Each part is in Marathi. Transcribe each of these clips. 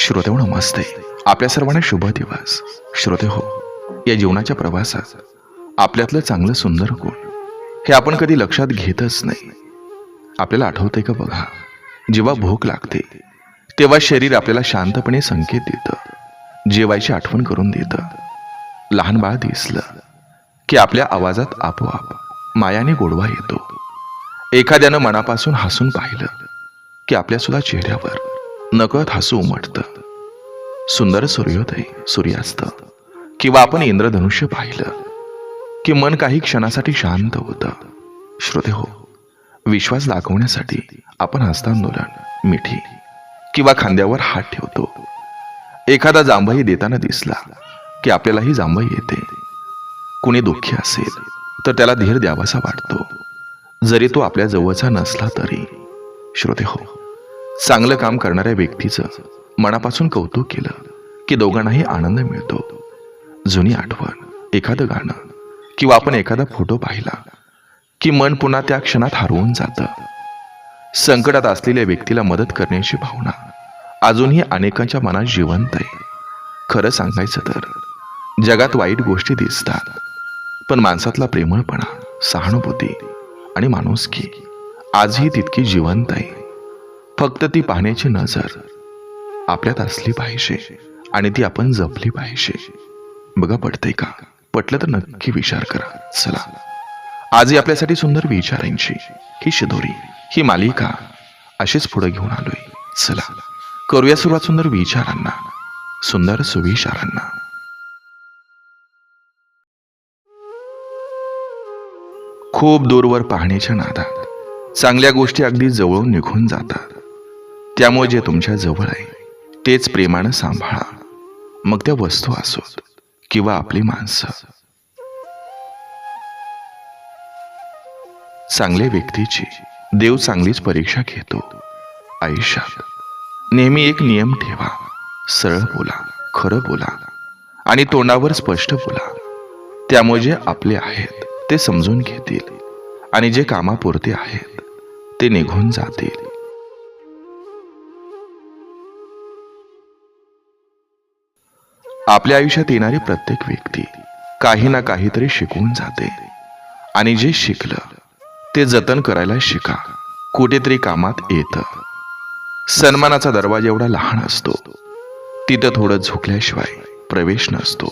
श्रोते हो नमस्ते. आपल्या सर्वांना शुभ दिवस. श्रोते हो, या जीवनाच्या प्रवासात आपल्यातलं चांगलं सुंदर गुण हे आपण कधी लक्षात घेतच नाही. आपल्याला आठवतंय का बघा, जेव्हा भूक लागते तेव्हा शरीर आपल्याला शांतपणे संकेत देतं, जेवायची आठवण करून देतं. लहान बाळ दिसलं की आपल्या आवाजात आपोआप मायाने गोडवा येतो. एखाद्यानं मनापासून हसून पाहिलं की आपल्या सुद्धा चेहऱ्यावर नकळत हसू उमटतं. सुंदर सूर्योदय, सूर्यास्त किंवा आपण इंद्रधनुष्य पाहिलं की मन काही क्षणासाठी शांत होतं. श्रोते हो, विश्वास दाखवण्यासाठी आपण हस्तांदोलन, मिठी किंवा खांद्यावर हात ठेवतो. एखादा जांभई देताना दिसला की आपल्यालाही जांभई येते. कुणी दुःखी असेल तर त्याला धीर द्यावासा वाटतो, जरी तो आपल्या जवळचा नसला तरी. श्रोते हो, चांगलं काम करणाऱ्या व्यक्तीचं मनापासून कौतुक केलं की दोघांनाही आनंद मिळतो. जुनी आठवण, एखादं गाणं किंवा आपण एखादा फोटो पाहिला की मन पुन्हा त्या क्षणात हरवून जातं. संकटात असलेल्या व्यक्तीला मदत करण्याची भावना अजूनही अनेकांच्या मनात जिवंत आहे. खरं सांगायचं तर जगात वाईट गोष्टी दिसतात, पण माणसातला प्रेमळपणा, सहानुभूती आणि माणुसकी आजही तितकी जिवंत आहे. फक्त ती पाहण्याची नजर आपल्यात असली पाहिजे आणि ती आपण जपली पाहिजे. बघा, पटतंय का? पटलं तर नक्की विचार करा. चला, आजही आपल्यासाठी सुंदर विचारांची ही शिदोरी, ही मालिका अशीच पुढे घेऊन आलोय. चला, करूया सुरुवात सुंदर विचारांना, सुंदर सुविचारांना. खूप दूरवर पाहण्याच्या नादात चांगल्या गोष्टी अगदी जवळून निघून जातात. त्यामुळे जे तुमच्या जवळ आहे तेच प्रेमानं सांभाळा, मग त्या वस्तू असोत किंवा आपली माणसं. चांगल्या व्यक्तीची देव चांगलीच परीक्षा घेतो. आयुष्यात नेहमी एक नियम ठेवा: सरळ बोला, खरं बोला आणि तोंडावर स्पष्ट बोला. त्यामुळे जे आपले आहेत ते समजून घेतील आणि जे कामापुरते आहेत ते निघून जातील. आपल्या आयुष्यात येणारी प्रत्येक व्यक्ती काही ना काहीतरी शिकवून जाते आणि जे शिकलं ते जतन करायला शिका. कुठेतरी कामात येतं. सन्मानाचा दरवाजा एवढा लहान असतो, तिथं थोडं झुकल्याशिवाय प्रवेश नसतो.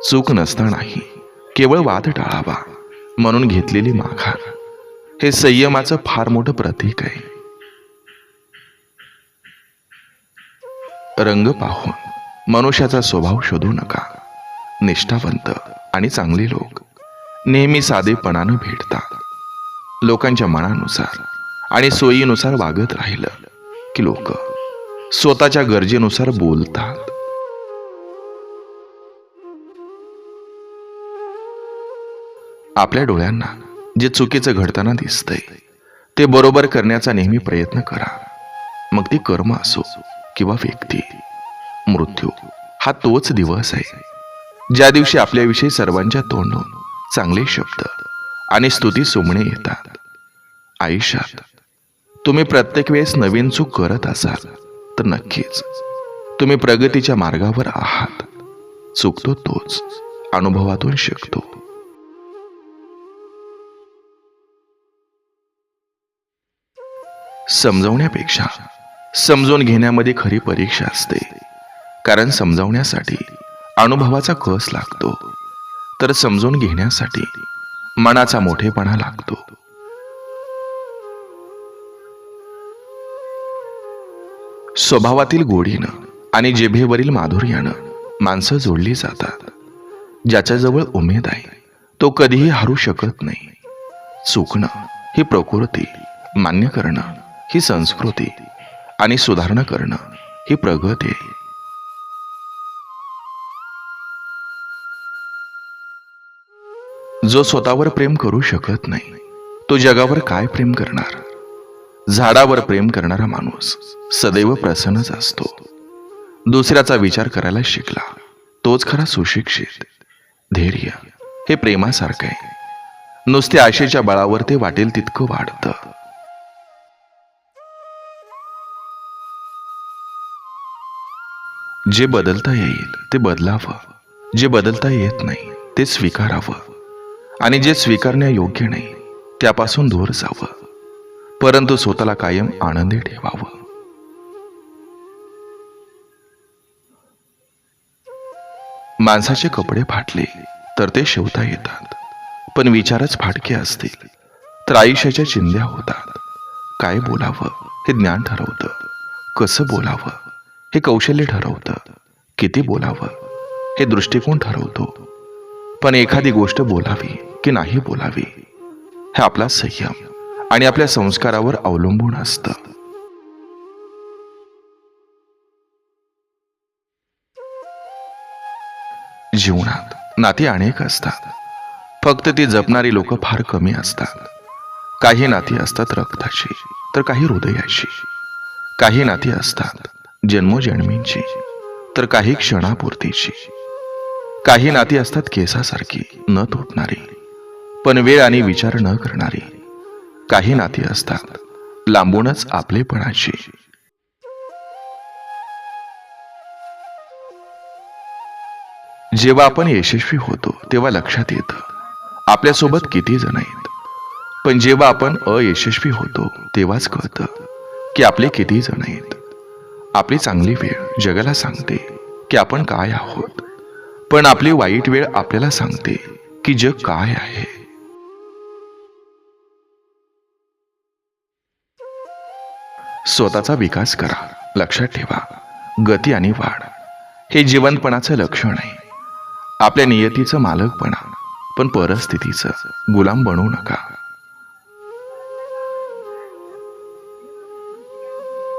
चूक नसतानाही केवळ वाद टाळावा म्हणून घेतलेली माघार हे संयमाचं फार मोठं प्रतीक आहे. रंग पाहून मनुष्याचा स्वभाव शोधू नका. निष्ठावंत आणि चांगले लोक नेहमी साधेपणानं भेटतात. लोकांच्या मनानुसार आणि सोयीनुसार वागत राहिलं की लोक स्वतःच्या गरजेनुसार बोलतात. आपल्या डोळ्यांना जे चुकीचं घडताना दिसतंय ते बरोबर करण्याचा नेहमी प्रयत्न करा. मग ती कर्म असो किंवा व्यक्ती. मृत्यू हा तोच दिवस आहे ज्या दिवशी आपल्याविषयी सर्वांच्या तोंडून चांगले शब्द आणि स्तुती सुमणे येतात. आयुष्यात तुम्ही प्रत्येक वेळेस नवीन चूक करत असाल तर नक्कीच तुम्ही प्रगतीच्या मार्गावर आहात. चुकतो तोच अनुभवातून शिकतो. समजवण्यापेक्षा समजून घेण्यामध्ये खरी परीक्षा असते. कारण समजावण्यासाठी अनुभवाचा कस लागतो, तर समजून घेण्यासाठी मनाचा मोठेपणा लागतो. स्वभावातील गोडीनं आणि जिभेवरील माधुर्यानं माणसं जोडली जातात. ज्याच्याजवळ उमेद आहे तो कधीही हरू शकत नाही. चुकणं ही प्रकृती, मान्य करणं ही संस्कृती आणि सुधारणा करणं ही प्रगती आहे. जो स्वतःवर प्रेम करू शकत नाही तो जगावर काय प्रेम करणार? झाडावर प्रेम करणारा माणूस सदैव प्रसन्नच असतो. दुसऱ्याचा विचार करायला शिकला तोच खरा सुशिक्षित. धैर्य हे प्रेमासारखं आहे. नुसते आशेच्या बळावर ते वाटेल तितकं वाढतं. जे बदलता येईल ते बदलावं, जे बदलता येत नाही ते स्वीकारावं, आणि जे स्वीकारण्यायोग्य नाही त्यापासून दूर जावं, परंतु स्वतःला कायम आनंदी ठेवावं. माणसाचे कपडे फाटले तर ते शिवता येतात, पण विचारच फाटके असतील तर आयुष्याच्या चिंध्या होतात. काय बोलावं हे ज्ञान ठरवतं, कसं बोलावं हे कौशल्य ठरवतं, किती बोलावं हे दृष्टिकोन ठरवतो. पण एखादी गोष्ट बोलावी की नाही बोलावी हे आपला संयम आणि आपल्या संस्कारावर अवलंबून असतं. जीवनात नाती अनेक असतात, फक्त ती जपणारी लोक फार कमी असतात. काही नाती असतात रक्ताची तर काही हृदयाची, काही नाती असतात जन्मोजन्मींची तर काही क्षणापुरतीची, काही नाती असतात केसासारखी न तुटणारी पण वेळ आणि विचार न करणारी, काही नाती असतात लांबूनच आपलेपणाची. जेव्हा आपण यशस्वी होतो तेव्हा लक्षात येतं आपल्यासोबत किती जण आहेत, पण जेव्हा आपण अयशस्वी होतो तेव्हाच कळतं की आपले किती जण आहेत. आपली चांगली वेळ जगाला सांगते की आपण काय आहोत, पण आपली वाईट वेळ आपल्याला सांगते की जग काय आहे. स्वतःचा विकास करा. लक्षात ठेवा, गती आणि वाढ हे जिवंतपणाचं लक्षण आहे. आपल्या नियतीचं मालक बना, पण परिस्थितीचं गुलाम बनू नका.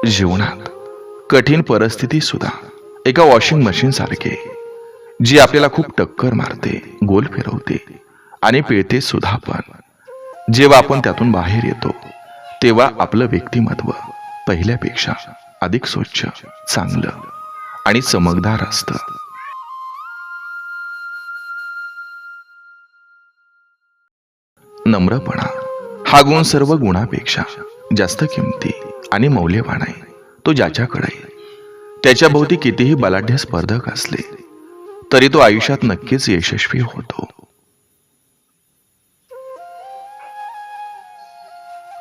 जीवनात कठीण परिस्थिती सुद्धा एका वॉशिंग मशीन सारखे, जी आपल्याला खूप टक्कर मारते, गोल फिरवते आणि पिळते सुद्धा. पण जेव्हा आपण त्यातून बाहेर येतो तेव्हा आपलं व्यक्तिमत्व पहिल्यापेक्षा अधिक स्वच्छ, चांगलं आणि चमकदार असतं. नम्रपणा हा गुण सर्व गुणापेक्षा जास्त किमती आणि मौल्यवान आहे. तो ज्याच्याकडे त्याच्या भोवती कितीही बलाढ्य स्पर्धक असले तरी तो आयुष्यात नक्कीच यशस्वी होतो.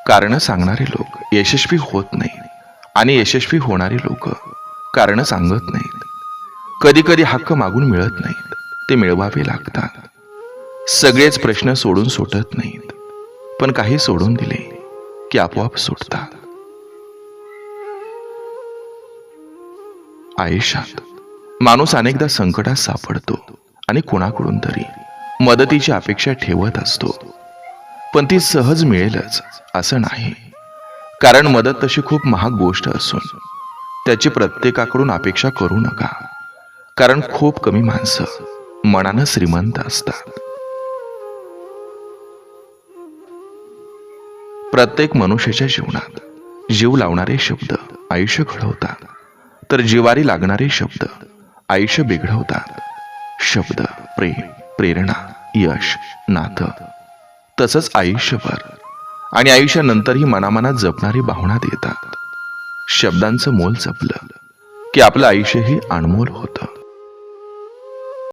कारण सांगणारे लोक यशस्वी होत नाहीत आणि यशस्वी होणारे लोक कारण सांगत नाहीत. कधी कधी हक्क मागून मिळत नाहीत, ते मिळवावे लागतात. सगळेच प्रश्न सोडून सुटत नाहीत, पण काही सोडून दिले की आपोआप सुटतात. आयुष्यात माणूस अनेकदा संकटात सापडतो आणि कोणाकडून तरी मदतीची अपेक्षा ठेवत असतो, पण ती सहज मिळेलच असं नाही. कारण मदत तशी खूप महाग गोष्ट असून त्याची प्रत्येकाकडून अपेक्षा करू नका. कारण खूप कमी माणसं मनानं श्रीमंत असतात. प्रत्येक मनुष्याच्या जीवनात जीव लावणारे शब्द आयुष्य घडवतात, तर जिवारी लागणारे शब्द आयुष्य बिघडवतात. शब्द प्रेम, प्रेरणा, यश, नातं, तसंच आयुष्यभर आणि आयुष्यानंतरही मनामनात जपणारी भावना देतात. शब्दांचं मोल जपलं की आपलं आयुष्यही अनमोल होतं.